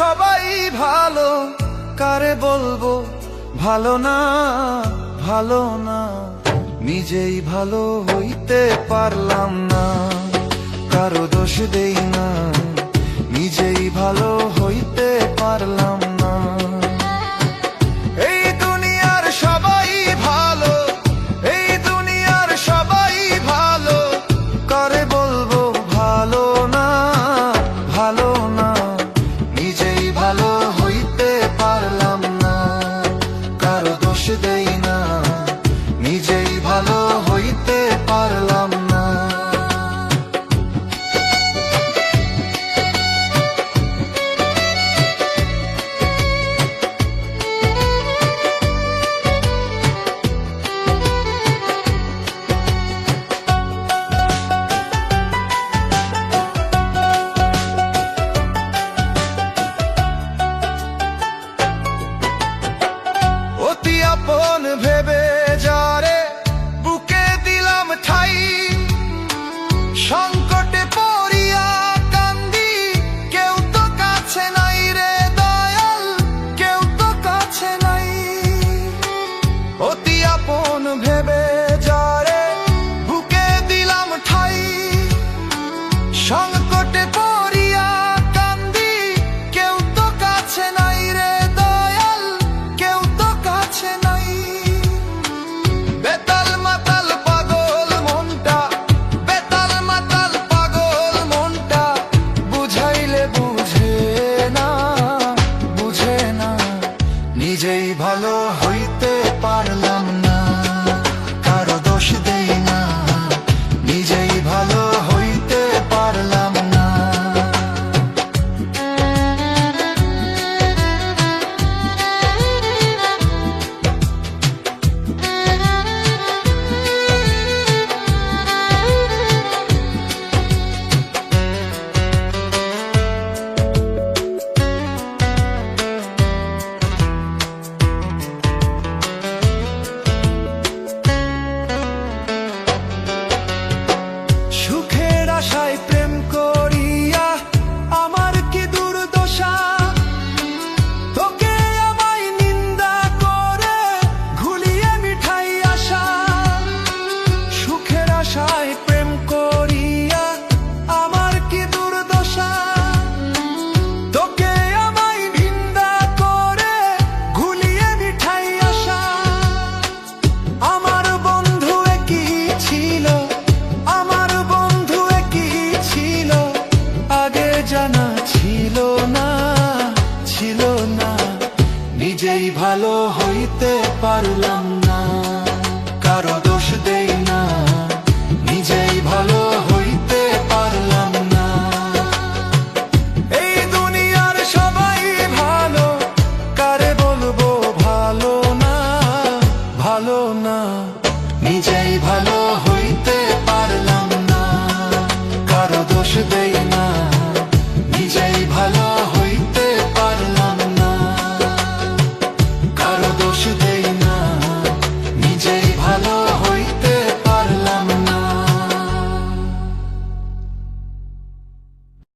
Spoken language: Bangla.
সবাই ভালো, কারে বলবো ভালো না, ভালো না। নিজেই ভালো হইতে পারলাম না, কারো দোষ দেই না, নিজেই ভালো হইতে পারলাম না। এই দুনিয়ার সবাই ভালো, এই দুনিয়ার সবাই ভালো, কারে বলবো ভালো না, ভালো না। নিজেই ভালো হইতে পারলাম না, কারো দোষ দেই না, নিজেই ভালো হইতে পারলাম না। অতি আপন ভেবে যারে বুকে দিলাম ঠাই, সংকটে পড়িয়া কান্দি, কেউ তো কাছে নাই রে দয়াল, কেউ তো কাছে নাই। অতি আপন ভেবে যারে বুকে দিলাম ঠাই, সংকটে পড়িয়া কান্দি, কেউ তো কাছে নাই রে দয়াল, কেউ তো কাছে নাই। বেতাল মাতাল পাগল মনটা, বেতাল মাতাল পাগল মনটা, বুঝাইলে বুঝে না, বুঝে না। নিজেই ভালো হইতে পারলাম না, কারো দোষ দেই না, নিজেই ভালো হইতে পারলাম না। সুখের আশায় প্রেম করিয়া আমার কি দুর্দশা, তোকে আমায় নিন্দা করে ঘুলিয়ে মিঠাই আশা। সুখের আশায় প্রেম করিয়া আমার কি দুর্দশা, তোকে আমায় নিন্দা করে ঘুলিয়ে মিঠাই আশা। আমার বন্ধু একই ছিল, আমার বন্ধু একই ছিল, আগে জানা ছিল না, ছিল না। নিজেই ভালো হইতে পারলাম